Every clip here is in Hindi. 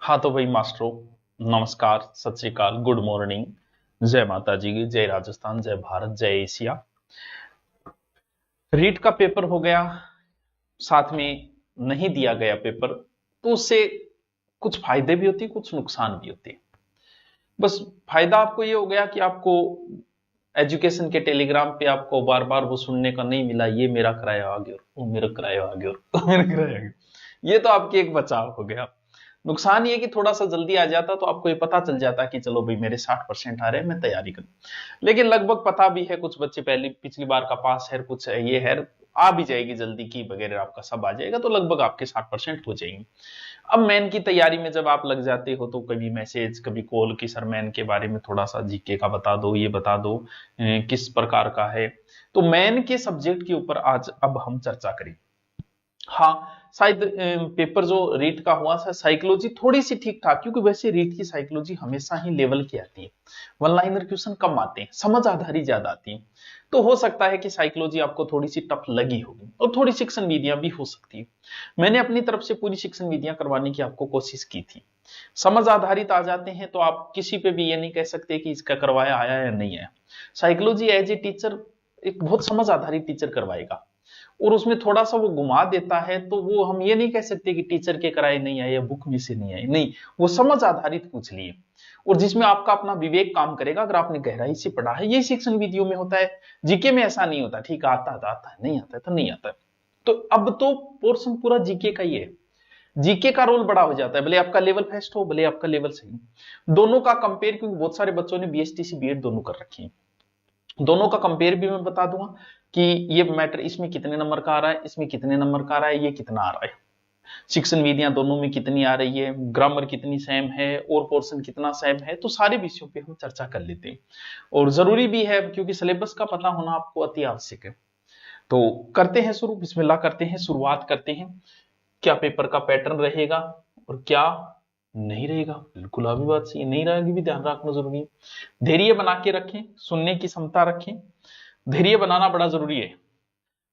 हाँ तो भाई मास्टरों, नमस्कार, सत श्री अकाल, गुड मॉर्निंग, जय माता जी की, जय राजस्थान, जय भारत, जय एशिया। रीट का पेपर हो गया, साथ में नहीं दिया गया पेपर, तो उससे कुछ फायदे भी होते हैं, कुछ नुकसान भी होते हैं। बस फायदा आपको ये हो गया कि आपको एजुकेशन के टेलीग्राम पे आपको बार बार वो सुनने का नहीं मिला, ये मेरा किराया आ गया, वो मेरा किराया आ गया, वो मेरा किराया आ गया। ये तो आपके एक बचाव हो गया। नुकसान ये कि थोड़ा सा जल्दी आ जाता तो आपको ये पता चल जाता कि चलो भाई मेरे 60% आ रहे हैं, मैं तैयारी करूं। लेकिन लगभग पता भी है, कुछ बच्चे पहले पिछली बार का पास है, कुछ है, ये है, आ भी जाएगी जल्दी की वगैरह, आपका सब आ जाएगा, तो लगभग आपके 60% हो जाएंगे। अब मैन की तैयारी में जब आप लग जाते हो तो कभी मैसेज, कभी कॉल कि सर मैन के बारे में थोड़ा सा जीके का बता दो, ये बता दो किस प्रकार का है। तो मैन के सब्जेक्ट के ऊपर आज अब हम चर्चा करें। हाँ, शायद पेपर जो रीट का हुआ था, साइकोलॉजी थोड़ी सी ठीक ठाक, क्योंकि वैसे रीट की साइकोलॉजी हमेशा ही लेवल की आती है, वन लाइनर क्वेश्चन कम आते हैं, समझ आधारित ज्यादा आती है। तो हो सकता है कि साइकोलॉजी आपको थोड़ी सी टफ लगी होगी, और थोड़ी शिक्षण विधियां भी हो सकती है। मैंने अपनी तरफ से पूरी शिक्षण विधियां करवाने की आपको कोशिश की थी। समझ आधारित आ जाते हैं तो आप किसी पे भी ये नहीं कह सकते कि इसका करवाया आया या नहीं आया। साइकोलॉजी एज ए टीचर एक बहुत समझ आधारित टीचर करवाएगा, और उसमें थोड़ा सा वो घुमा देता है, तो वो हम ये नहीं कह सकते कि टीचर के कराए नहीं आए या बुक में से नहीं आए, नहीं, वो समझ आधारित पूछ लिए, और जिसमें आपका अपना विवेक काम करेगा अगर आपने गहराई से पढ़ा है। ये शिक्षण विधियों में होता है, जीके में ऐसा नहीं होता, ठीक आता है, नहीं आता है तो नहीं आता है। तो अब तो पोर्शन पूरा जीके का ही है, जीके का रोल बड़ा हो जाता है, भले आपका लेवल फर्स्ट हो, भले आपका लेवल सही, दोनों का कंपेयर, क्योंकि बहुत सारे बच्चों ने बीएसटीसी बीएड दोनों कर रखी है, दोनों का कंपेयर भी मैं बता दूंगा कि ये मैटर इसमें कितने नंबर का आ रहा है, इसमें कितने नंबर का आ रहा है, ये कितना आ रहा है, शिक्षण विधियां दोनों में कितनी आ रही है, ग्रामर कितनी सेम है, और पोर्शन कितना सेम है, तो सारे विषयों पे हम चर्चा कर लेते हैं। और जरूरी भी है, क्योंकि सिलेबस का पता होना आपको अति आवश्यक है। तो करते हैं शुरू, बिस्मिल्लाह करते हैं, शुरुआत करते हैं। क्या पेपर का पैटर्न रहेगा और क्या नहीं रहेगा, बिल्कुल अभी बात सही, नहीं रहेगी भी ध्यान रखना जरूरी है। धैर्य बना के रखें, सुनने की क्षमता रखें, धैर्य बनाना बड़ा जरूरी है,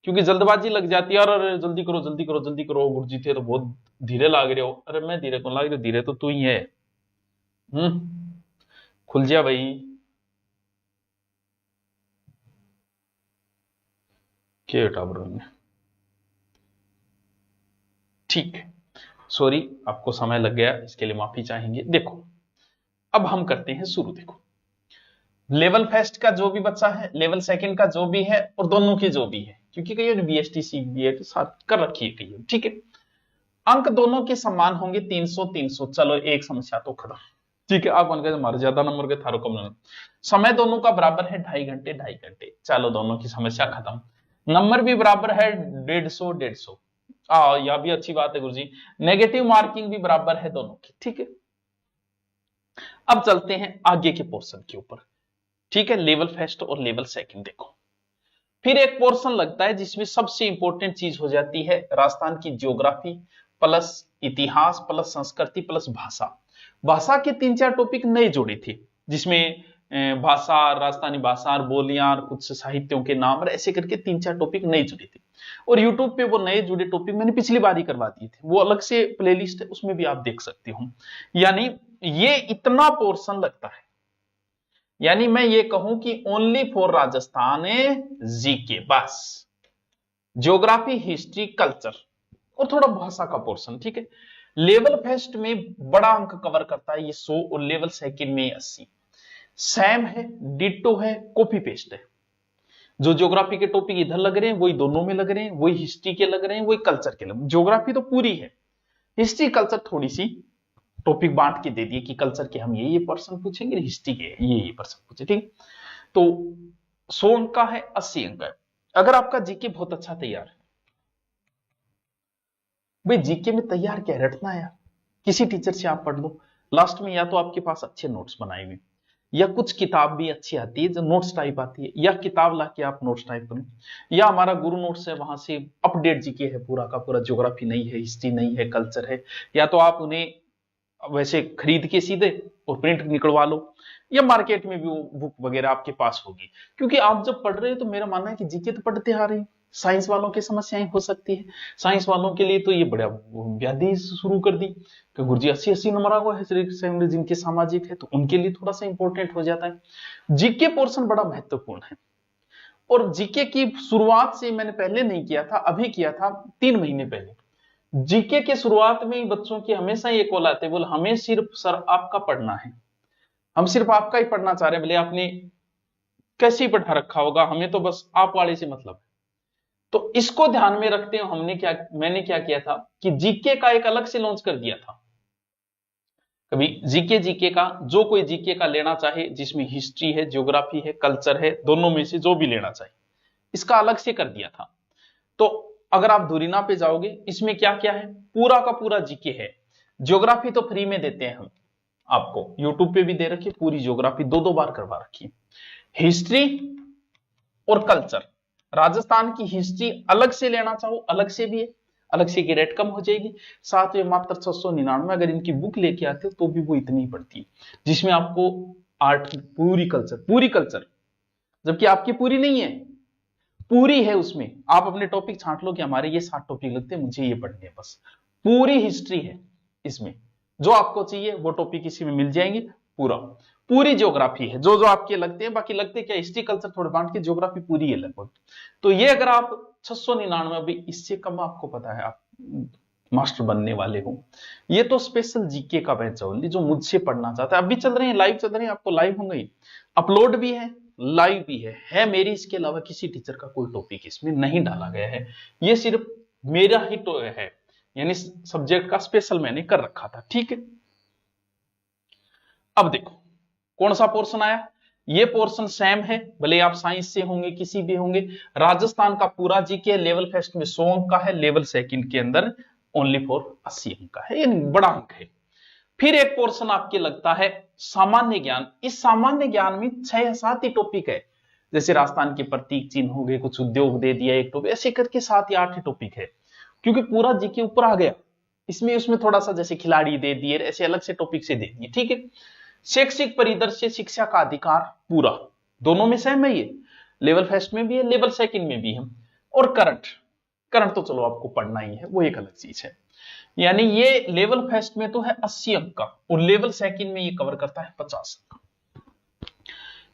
क्योंकि जल्दबाजी लग जाती है, और अरे जल्दी करो जल्दी करो जल्दी करो, गुरुजी थे तो बहुत धीरे लाग रहे हो, अरे मैं धीरे कौन लाग रहा हूं, धीरे तो तू ही है। खुल जा भाई, क्या टावर में, ठीक है, सॉरी आपको समय लग गया, इसके लिए माफी चाहेंगे। देखो अब हम करते हैं शुरू। देखो लेवल फर्स्ट का जो भी बच्चा है, लेवल सेकंड का जो भी है, और दोनों की जो भी है, क्योंकि कई बीएसटी सी बीएड साथ कर रखी है कई, ठीक है। अंक दोनों के समान होंगे, 300 300, चलो एक समस्या तो खत्म, ठीक है। आप कौन कहते हमारे ज्यादा नंबर के, थारो कम नंबर। समय दोनों का बराबर है, 2.5 घंटे 2.5 घंटे, चलो दोनों की समस्या खत्म। नंबर भी बराबर है, 150 150, यह भी अच्छी बात है गुरुजी। नेगेटिव मार्किंग भी बराबर है दोनों की, ठीक है। अब चलते हैं आगे के पोर्शन के ऊपर, ठीक है। लेवल फर्स्ट और लेवल सेकंड देखो, फिर एक पोर्शन लगता है जिसमें सबसे इंपॉर्टेंट चीज हो जाती है राजस्थान की ज्योग्राफी प्लस इतिहास प्लस संस्कृति प्लस भाषा। भाषा के 3-4 टॉपिक नए जोड़े थे, जिसमें भाषा, राजस्थानी भाषा, बोलियां, कुछ साहित्यों के नाम, ऐसे करके 3-4 टॉपिक नए जुड़े थे। और यूट्यूब पे वो नए जुड़े टॉपिक मैंने पिछली बार ही करवा दिए थे, वो अलग से प्लेलिस्ट है, उसमें भी आप देख सकते हो। यानी ये इतना पोर्शन लगता है, यानी मैं ये कहूं कि ओनली फॉर राजस्थान जीके, बस ज्योग्राफी, हिस्ट्री, कल्चर और थोड़ा भाषा का पोर्शन, ठीक है। लेवल फर्स्ट में बड़ा अंक कवर करता है ये 100, और लेवल सेकंड में 80। सेम है, डिटो है, कॉपी पेस्ट है। जो ज्योग्राफी के टॉपिक इधर लग रहे हैं वही दोनों में लग रहे हैं, वही हिस्ट्री के लग रहे हैं, वही कल्चर के लग। ज्योग्राफी तो पूरी है, हिस्ट्री कल्चर थोड़ी सी टॉपिक बांट के दे दिए कि कल्चर के हम ये पर्सन पूछेंगे, हिस्ट्री के ये पर्सन पूछे, ठीक। तो 100 अंक का है, 80 अंक है। अगर आपका जीके बहुत अच्छा तैयार है, भाई जीके में तैयार क्या है, रटना यार, किसी टीचर से आप पढ़ लो, लास्ट में या तो आपके पास अच्छे नोट्स बनाए हुए, या कुछ किताब भी अच्छी आती है जो नोट्स टाइप आती है, या किताब लाके आप नोट्स टाइप करो, या हमारा गुरु नोट्स है, वहां से अपडेट जीके है पूरा का पूरा, ज्योग्राफी नहीं है, हिस्ट्री नहीं है, कल्चर है, या तो आप उन्हें वैसे खरीद के सीधे और प्रिंट निकलवा लो, या मार्केट में भी वो बुक वगैरह आपके पास होगी। क्योंकि आप जब पढ़ रहे हो तो मेरा मानना है कि जीके तो पढ़ते आ रहे हैं, साइंस वालों की समस्याएं हो सकती है। साइंस वालों के लिए तो ये बड़ा व्याधि शुरू कर दी कि गुरुजी 80-80 नंबर को है, जिनके सामाजिक है तो उनके लिए थोड़ा सा इंपॉर्टेंट हो जाता है। जीके पोर्शन बड़ा महत्वपूर्ण है, और जीके की शुरुआत से मैंने पहले नहीं किया था, अभी किया था 3 महीने पहले। जीके के शुरुआत में ही बच्चों की हमेशा ये कॉल आते, बोले हमें सिर्फ सर आपका पढ़ना है, हम सिर्फ आपका ही पढ़ना चाह रहे हैं, बोले आपने कैसे ही पढ़ा रखा होगा, हमें तो बस आप वाले से मतलब है। तो इसको ध्यान में रखते हुए मैंने क्या किया था कि जीके का एक अलग से लॉन्च कर दिया था। कभी जीके का जो कोई जीके का लेना चाहे, जिसमें हिस्ट्री है, ज्योग्राफी है, कल्चर है, दोनों में से जो भी लेना चाहे, इसका अलग से कर दिया था। तो अगर आप धुरीना पे जाओगे, इसमें क्या क्या है, पूरा का पूरा जीके है। ज्योग्राफी तो फ्री में देते हैं हम आपको, यूट्यूब पे भी दे रखी पूरी ज्योग्राफी, 2-2 बार करवा रखी। हिस्ट्री और कल्चर, राजस्थान की हिस्ट्री अलग से लेना चाहो अलग से भी है, अलग से की रेट कम हो जाएगी। साथ में मात्र 699, अगर इनकी बुक लेके आते हो तो भी वो इतनी ही पड़ती है, जिसमें आपको आर्ट पूरी कल्चर, जबकि आपकी पूरी नहीं है, पूरी है, उसमें आप अपने टॉपिक छांट लो कि हमारे ये 7 टॉपिक लगते हैं, मुझे ये पढ़ने हैं, बस पूरी हिस्ट्री है इसमें, जो आपको चाहिए वो टॉपिक इसी में मिल जाएंगे। पूरी ज्योग्राफी है, जो जो आपके लगते हैं, बाकी लगते क्या हिस्ट्री कल्चर थोड़े बांट के, ज्योग्राफी पूरी है लगभग। तो ये अगर आप 699, अभी इससे कम आपको पता है आप मास्टर बनने वाले हो। ये तो स्पेशल जीके का बैच है, जो मुझसे पढ़ना चाहता है। अभी चल रहे हैं, लाइव चल रहे हैं, आपको लाइव होंगे, अपलोड भी है, लाइव भी है मेरी, इसके अलावा किसी टीचर का कोई टॉपिक इसमें नहीं डाला गया है, ये सिर्फ मेरा ही तो है, यानी सब्जेक्ट का स्पेशल मैंने कर रखा था, ठीक है। अब देखो कौन सा पोर्शन आया, ये पोर्शन सेम है, भले आप साइंस से होंगे किसी भी होंगे। राजस्थान का पूरा जीके लेवल फर्स्ट में 100 अंक का है, लेवल सेकंड के अंदर ओनली फॉर 80 अंक का है, ये बड़ा अंक है। फिर एक पोर्शन आपके लगता है सामान्य ज्ञान। इस सामान्य ज्ञान में 6 या 7 ही टॉपिक है, जैसे राजस्थान के प्रतीक चिन्ह हो गए, कुछ उद्योग दे दिया एक टॉपिक, ऐसे करके 7 या 8 ही टॉपिक है, क्योंकि पूरा जीके ऊपर आ गया। इसमें थोड़ा सा जैसे खिलाड़ी दे दिए, ऐसे अलग से टॉपिक से दे दिए, ठीक है। शैक्षिक परिदृश्य, शिक्षा का अधिकार, पूरा दोनों में सेम है, ये लेवल फर्स्ट में भी है, लेवल सेकंड में भी है। और करंट तो चलो आपको पढ़ना ही है, वो एक अलग चीज है। यानी ये लेवल फर्स्ट में तो है 80 अंक का, और लेवल सेकंड में ये कवर करता है 50 अंक।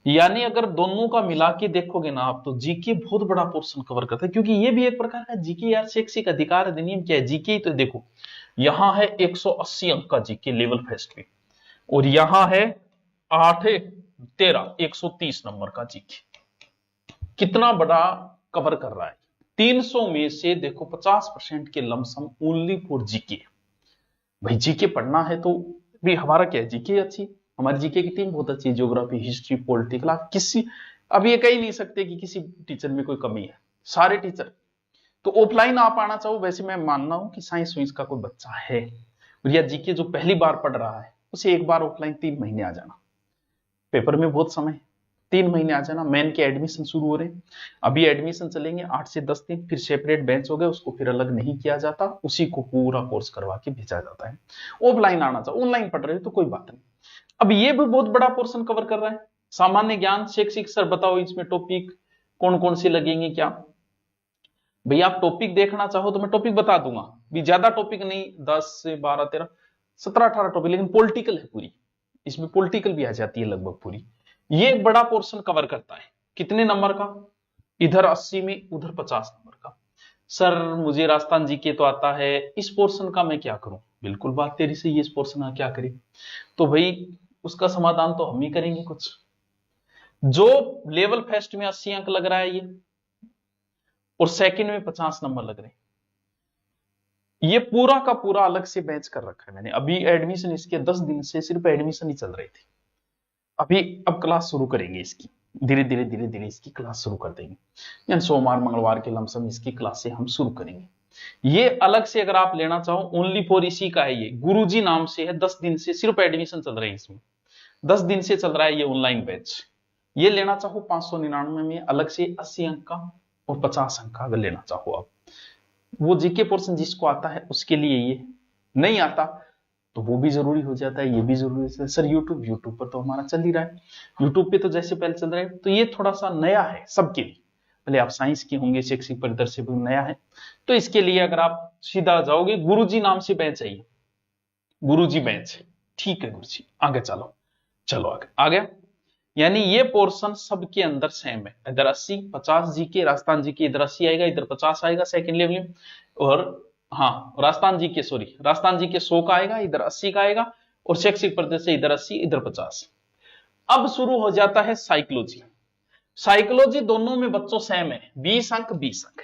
यानी अगर दोनों का मिला के देखोगे ना आप, तो जीके बहुत बड़ा पोर्शन कवर करता है, क्योंकि ये भी एक प्रकार का जीके यार, शैक्षिक अधिकार अधिनियम क्या है, जीके ही तो देखो, यहां है 180 अंक का जीके लेवल फर्स्ट में, और यहां है 8 13 130 नंबर का जीके। कितना बड़ा कवर कर रहा है, 300 में से देखो 50% के लमसम ओनली फॉर जीके। भाई जीके पढ़ना है तो भी हमारा क्या है, जीके अच्छी, हमारी जीके की टीम बहुत अच्छी है, ज्योग्राफी, हिस्ट्री, पॉलिटिकल, किसी अब ये कह ही नहीं सकते कि किसी टीचर में कोई कमी है, सारे टीचर। तो ऑफलाइन आप आना चाहो, वैसे मैं मानना हूं कि साइंस का कोई बच्चा है और या जीके जो पहली बार पढ़ रहा है, उसे एक बार ऑफलाइन 3 महीने आ जाना, पेपर में बहुत समय, 3 महीने आ जाना। मेन के एडमिशन शुरू हो रहे हैं, अभी एडमिशन चलेंगे 8 से 10 दिन, फिर सेपरेट बेंच हो गए, उसको फिर अलग नहीं किया जाता, उसी को पूरा कोर्स करवा के भेजा जाता है। ऑफलाइन आना चाहो, ऑनलाइन पढ़ रहे हो तो कोई बात नहीं। अब ये भी बहुत बड़ा पोर्शन कवर कर रहा है, सामान्य ज्ञान, शैक्षिक। सर बताओ इसमें टॉपिक कौन कौन से लगेंगे क्या? भैया आप टॉपिक देखना चाहो तो मैं टॉपिक बता दूंगा, भी ज्यादा टॉपिक नहीं, 10 से 12 13 17 18 टॉपिक, लेकिन पॉलिटिकल है पूरी, इसमें पॉलिटिकल भी आ जाती है लगभग पूरी। ये एक बड़ा पोर्शन कवर करता है, कितने नंबर का, इधर 80 में उधर 50 नंबर का। सर मुझे राजस्थान जीके तो आता है, इस पोर्शन का मैं क्या करूं? बिल्कुल बात तेरी सही है, इस पोर्शन का क्या करें? तो भाई उसका समाधान तो हम ही करेंगे कुछ। जो लेवल फर्स्ट में 80 अंक लग रहा है ये, और सेकंड में 50 नंबर लग रहे हैं, ये पूरा का पूरा अलग से बैच कर रखा है मैंने। अभी एडमिशन इसके 10 दिन से सिर्फ एडमिशन ही चल रही थी, अभी अब क्लास शुरू करेंगे इसकी, धीरे धीरे इसकी क्लास शुरू कर देंगे, यानी सोमवार मंगलवार के लमसम इसकी क्लास से हम शुरू करेंगे। ये अलग से अगर आप लेना चाहो, ओनली फॉर इसी का है, ये गुरुजी नाम से है, 10 दिन से सिर्फ एडमिशन चल रहे हैं इसमें, 10 दिन से चल रहा है ये ऑनलाइन बैच। ये लेना चाहो 599 में अलग से 80 अंक का और 50 अंक का अगर लेना चाहो आप, वो जीके पोर्शन जिसको आता है उसके लिए, ये नहीं आता तो वो भी जरूरी हो जाता है, ये भी जरूरी हो जाता है। सर यूट्यूब पर तो हमारा चल ही रहा है, यूट्यूब पे तो जैसे पहले चल रहा है, तो ये थोड़ा सा नया है सबके लिए, पहले आप साइंस के होंगे, शैक्षिक परिदृश्य भी नया है, तो इसके लिए अगर आप सीधा जाओगे, गुरुजी नाम से बैच चाहिए, गुरुजी बैच, ठीक है गुरुजी, आगे चलो, चलो आगे आ गया। यानी ये पोर्शन सबके अंदर सेम है, इधर 80 50 जीके, राजस्थान जीके इधर 80 आएगा, इधर 50 आएगा सेकंड लेवल में, और हाँ Rajasthan GK, sorry Rajasthan GK 100 का आएगा, इधर 80 का आएगा, और शैक्षिक परिदृश्य इधर 80 इधर 50। अब शुरू हो जाता है साइकोलॉजी। साइकोलॉजी दोनों में बच्चों सेम है, 20 अंक 20 अंक,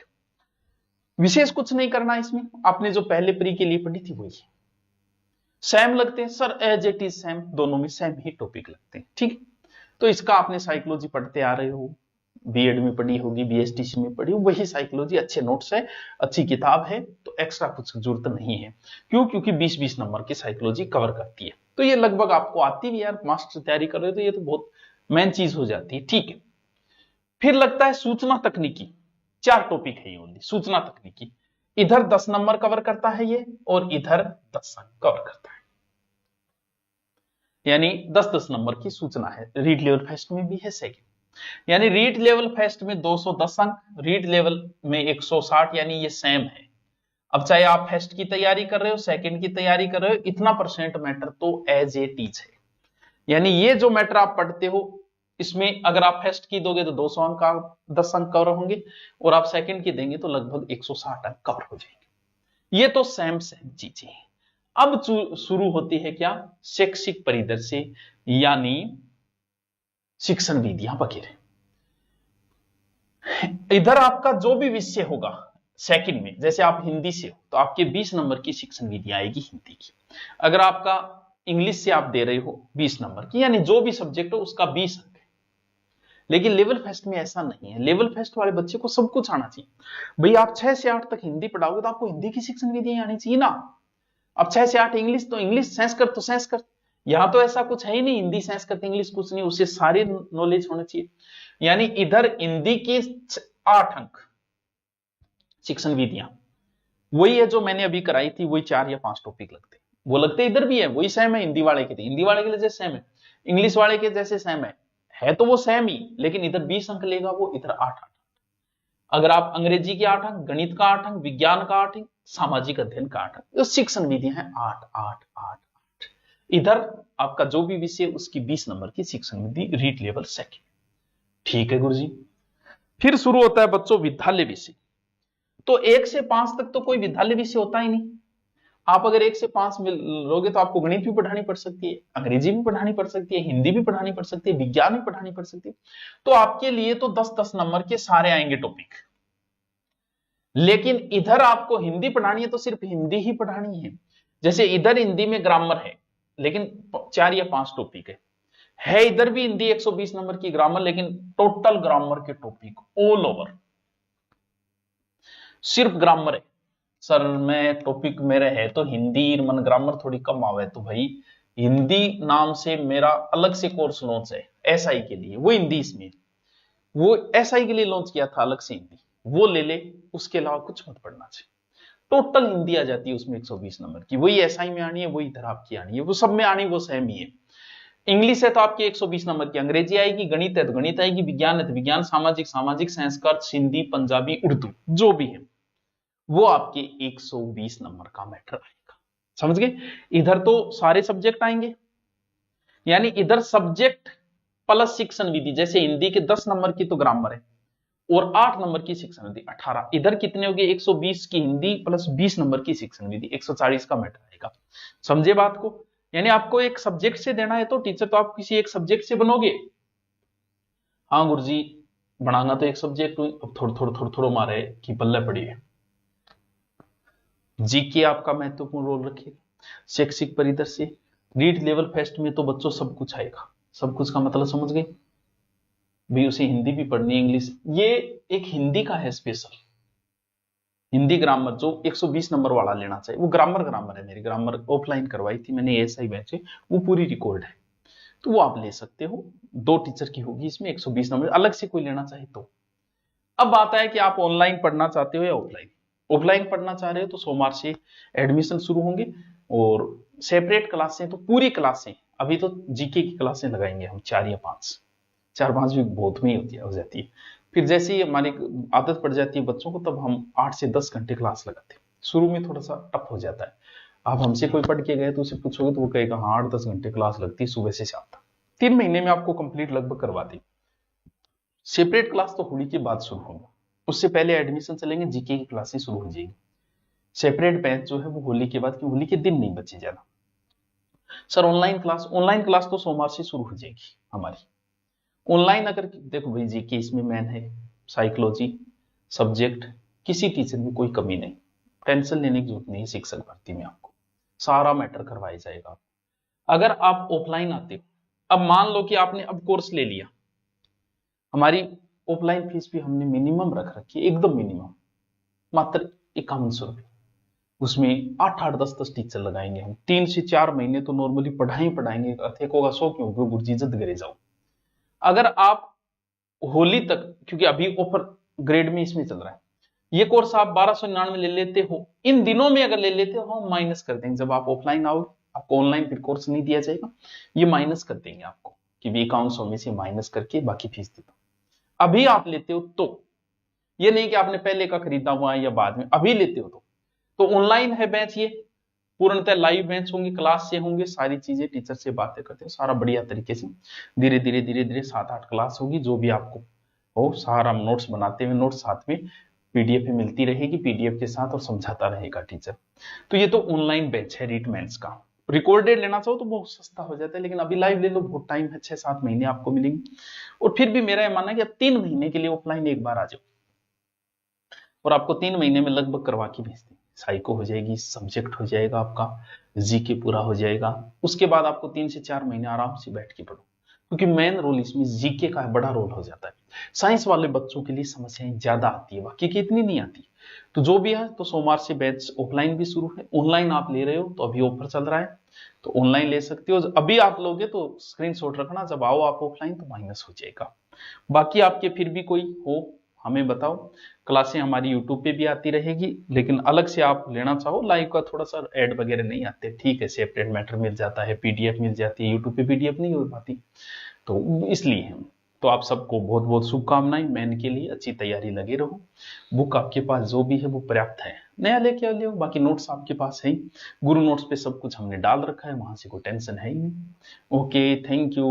विशेष कुछ नहीं करना इसमें, आपने जो पहले प्री के लिए पढ़ी थी वही सेम लगते हैं sir, as it is same, दोनों में सेम ही टॉपिक लगते हैं, ठीक है। तो इसका आपने साइकोलॉजी पढ़ते आ रहे हो, बीएड में पढ़ी होगी, बीएसटीसी में पढ़ी, वही साइकोलॉजी, अच्छे नोट्स है, अच्छी किताब है, तो एक्स्ट्रा कुछ जरूरत नहीं है। क्यों? क्योंकि 20-20 नंबर की साइकोलॉजी कवर करती है, तो ये लगभग आपको आती भी, यार मास्टर तैयारी कर रहे हो तो ये तो बहुत मेन चीज हो जाती है, ठीक है। फिर लगता है सूचना तकनीकी, 4 टॉपिक है ये ओनली, सूचना तकनीकी, इधर 10 नंबर कवर करता है ये, और इधर 10 अंक कवर करता है, यानी 10-10 नंबर की सूचना है। रीड लेवल फर्स्ट में भी है सेकंड, यानी रीड लेवल फर्स्ट में 210 अंक, रीड लेवल में 160, यानी ये सेम है। अब चाहे आप फर्स्ट की तैयारी कर रहे हो, सेकंड की तैयारी कर रहे हो, इतना परसेंट मैटर तो एज ए टीच है, यानी ये जो मैटर आप पढ़ते हो इसमें अगर आप फर्स्ट की दोगे तो 200 अंक का 10 अंक कवर होंगे, और आप सेकंड की देंगे तो लगभग 160 अंक कवर हो जाएंगे। ये तो सेम चीजें हैं। अब शुरू होती है क्या? शैक्षिक परिदृश्य, यानी शिक्षण विधियां वगैरह। इधर आपका जो भी विषय होगा सेकंड में, जैसे आप हिंदी से हो तो आपके 20 नंबर की शिक्षण विधियां आएगी हिंदी की। अगर आपका इंग्लिश से आप दे रहे हो 20 नंबर की, यानी जो भी सब्जेक्ट हो उसका 20 अंक है। लेकिन लेवल फर्स्ट में ऐसा नहीं है, लेवल फर्स्ट वाले बच्चे को सब कुछ आना चाहिए। भाई आप 6 से 8 तक हिंदी पढ़ाओगे तो आपको हिंदी की शिक्षण विधियां आनी चाहिए ना। अब 6 से 8 इंग्लिश, तो इंग्लिश, संस्कृत तो संस्कृत, यहां तो ऐसा कुछ है ही नहीं, हिंदी संस्कृत इंग्लिश कुछ नहीं, उससे सारी नॉलेज होनी चाहिए। यानी इधर हिंदी की 8 अंक शिक्षण विधियां वही है जो मैंने अभी कराई थी, वही 4 या 5 टॉपिक लगते, वो लगते इधर भी है, वही सेम है हिंदी वाले के, हिंदी वाले के लिए जैसे सेम है, इंग्लिश वाले के जैसे सेम है तो वो सेम ही, लेकिन इधर 20 अंक लेगा वो, इधर 8 अंक। अगर आप अंग्रेजी के 8 अंक, गणित का 8 अंक, विज्ञान का 8 अंक, सामाजिक अध्ययन का 8 अंक, तो शिक्षण विधियां हैं 8 8 8 8। इधर आपका जो भी विषय उसकी 20 नंबर की शिक्षण विधि, रीड लेवल सेकंड, ठीक है गुरुजी। फिर शुरू होता है बच्चों विद्यालय विषय। तो 1 से 5 तक तो कोई विद्यालय विषय होता ही नहीं। आप अगर 1 से 5 लोगे तो आपको गणित भी पढ़ानी पड़ सकती है, अंग्रेजी भी पढ़ानी पड़ सकती है, हिंदी भी पढ़ानी पड़ सकती है, विज्ञान भी पढ़ानी पड़ सकती है, तो आपके लिए तो 10-10 नंबर के सारे आएंगे टॉपिक। लेकिन इधर आपको हिंदी पढ़ानी है तो सिर्फ हिंदी ही पढ़ानी है। जैसे इधर हिंदी में ग्रामर है, लेकिन 4 या 5 टॉपिक है इधर भी हिंदी 120 नंबर की ग्रामर, लेकिन टोटल ग्रामर के टॉपिक ऑल ओवर सिर्फ ग्रामर है। सर मैं टॉपिक मेरे है तो हिंदी, मन ग्रामर थोड़ी कम आवे, तो भाई हिंदी नाम से मेरा अलग से कोर्स लॉन्च है एसआई के लिए, वो हिंदी इसमें, वो एसआई के लिए लॉन्च किया था अलग से हिंदी, वो ले ले, उसके अलावा कुछ मत पढ़ना चाहिए। टोटल हिंदी आ जाती है उसमें 120 नंबर की, वही एसआई में आनी है, वही इधर आपकी आनी है, वो सब में आनी वो सेम ही है। इंग्लिश है तो आपकी 120 नंबर की, अंग्रेजी आएगी, गणित है तो गणित आएगी, विज्ञान है तो विज्ञान, सामाजिक संस्कृत, हिंदी, पंजाबी, उर्दू जो भी है वो आपके 120 नंबर का मैटर आएगा। समझ गए? इधर तो सारे सब्जेक्ट आएंगे, यानी इधर सब्जेक्ट प्लस शिक्षण विधि, जैसे हिंदी के 10 नंबर की तो ग्रामर है और 8 नंबर की शिक्षण विधि 18, इधर कितने हो गए 120 की हिंदी प्लस 20 नंबर की शिक्षण विधि, 140 का मैटर आएगा। समझे बात को? यानी आपको एक सब्जेक्ट से देना है तो टीचर तो आप किसी एक सब्जेक्ट से बनोगे। हाँ गुरुजी बनाना तो एक सब्जेक्ट, अब थोड़ा मारे कि पल्ले पड़ी है। जीके आपका महत्वपूर्ण रोल रखेगा। शैक्षिक परिदृश्य, रीड लेवल फर्स्ट में तो बच्चों सब कुछ आएगा। सब कुछ का मतलब समझ गए भी, उसे हिंदी भी पढ़नी है, इंग्लिश, ये एक हिंदी का है स्पेशल, हिंदी ग्रामर जो 120 नंबर वाला लेना चाहिए, वो ग्रामर है, मेरी ग्रामर ऑफलाइन करवाई थी मैंने, एएसआई बैच है, वो पूरी रिकॉर्ड है, तो वो आप ले सकते हो। 2 टीचर की होगी इसमें, 120 नंबर, अलग से कोई लेना चाहे तो। अब आता है कि आप ऑनलाइन पढ़ना चाहते हो या ऑफलाइन। ऑफलाइन पढ़ना चाह रहे हो तो सोमवार से एडमिशन शुरू होंगे, और सेपरेट क्लासें तो पूरी क्लासें, अभी तो जीके की क्लासें लगाएंगे हम 4 या 5, 4-5 भी बहुत में ही हो जाती है, फिर जैसे ही हमारी आदत पड़ जाती है बच्चों को, तब हम 8 से 10 घंटे क्लास लगाते हैं। शुरू में थोड़ा सा टफ हो जाता है। आप हमसे कोई पढ़ के गए तो उसे पूछोगे तो वो कहेगा हाँ 8-10 घंटे क्लास लगती है सुबह से शाम तक। 3 महीने में आपको कंप्लीट लगभग करवा दी। सेपरेट क्लास तो होली के बाद शुरू होगा, उससे पहले एडमिशन चलेंगे, जीके की क्लासेस शुरू हो जाएगी। सेपरेट बैच जो है वो होली के बाद, होली के दिन नहीं बचे ज्यादा। सर ऑनलाइन क्लास तो सोमवार से शुरू हो जाएगी हमारी। ऑनलाइन अगर देखो भाई जीके इसमें मैन है, साइकोलॉजी सब्जेक्ट, किसी टीचर में कोई कमी नहीं, टेंशन लेने की जरूरत नहीं। शिक्षक भर्ती में आपको सारा मैटर करवाया जाएगा। अगर आप ऑफलाइन आते हो, अब मान लो कि आपने अब कोर्स ले लिया, हमारी ऑफलाइन फीस भी हमने मिनिमम रख रखी है, एकदम मिनिमम, मात्र 5100 रुपये। उसमें 8-8 10-10 टीचर लगाएंगे हम। 3 से 4 महीने तो नॉर्मली पढ़ाएंगे, अथे को 100 क्यों गुरजी जद करे जाओ। अगर आप होली तक, क्योंकि अभी ऑफर ग्रेड में इसमें चल रहा है, ये कोर्स आप 1299 ले लेते हो, इन दिनों में अगर ले लेते हो हम माइनस कर देंगे। जब आप ऑफलाइन आओगे आपको ऑनलाइन फिर कोर्स नहीं दिया जाएगा, ये माइनस कर देंगे आपको कि 5100 में से माइनस करके बाकी फीस दे दो। अभी आप लेते हो तो, ये नहीं कि आपने पहले का खरीदा हुआ है या बाद में, अभी लेते हो तो ऑनलाइन है बैच, ये पूर्णतः लाइव बैच होंगे, क्लास से होंगे, सारी चीजें टीचर से बातें करते हो, सारा बढ़िया तरीके से धीरे धीरे 7-8 क्लास होगी। जो भी आपको हो सारा नोट्स बनाते हुए, नोट्स साथ में पीडीएफ मिलती रहेगी, पीडीएफ के साथ, और समझाता रहेगा टीचर। तो ये तो ऑनलाइन बैच है रीटमेंट्स का। रिकॉर्डेड लेना चाहो तो बहुत सस्ता हो जाता है, लेकिन अभी लाइव ले लो, बहुत टाइम है, 6-7 महीने आपको मिलेंगे। और फिर भी मेरा ये मानना है कि अब 3 महीने के लिए ऑफलाइन एक बार आ जाओ, और आपको 3 महीने में लगभग करवा के भेज देंगे। साइको हो जाएगी, सब्जेक्ट हो जाएगा आपका, जीके पूरा हो जाएगा। उसके बाद आपको 3 से 4 महीने आराम से बैठ के पढ़ो, क्योंकि मेन रोल इसमें जीके का बड़ा रोल हो जाता है। साइंस वाले बच्चों के लिए समस्याएं ज्यादा आती है, बाकी की इतनी नहीं आती। तो जो भी है, तो सोमवार से बैच ऑफलाइन भी शुरू है। ऑनलाइन आप ले रहे हो तो अभी ऑफर चल रहा है, तो ऑनलाइन ले सकते हो। अभी आप लोगे तो स्क्रीनशॉट रखना, जब आओ आप ऑफलाइन तो माइनस हो जाएगा। बाकी आपके फिर भी कोई हो हमें बताओ। क्लासें हमारी यूट्यूब पे भी आती रहेगी, लेकिन अलग से आप लेना चाहो लाइव का, थोड़ा सा ऐड वगैरह नहीं आते, ठीक है, सेपरेट मैटर मिल जाता है, पीडीएफ मिल जाती है, यूट्यूब पे पीडीएफ नहीं हो पाती, तो इसलिए। तो आप सबको बहुत बहुत शुभकामनाएं, मैन के लिए अच्छी तैयारी लगे रहो। बुक आपके पास जो भी है वो पर्याप्त है, नया लेके ले, बाकी नोट्स आपके पास है, गुरु नोट्स पे सब कुछ हमने डाल रखा है, वहां से कोई टेंशन है ही नहीं। Okay, thank you.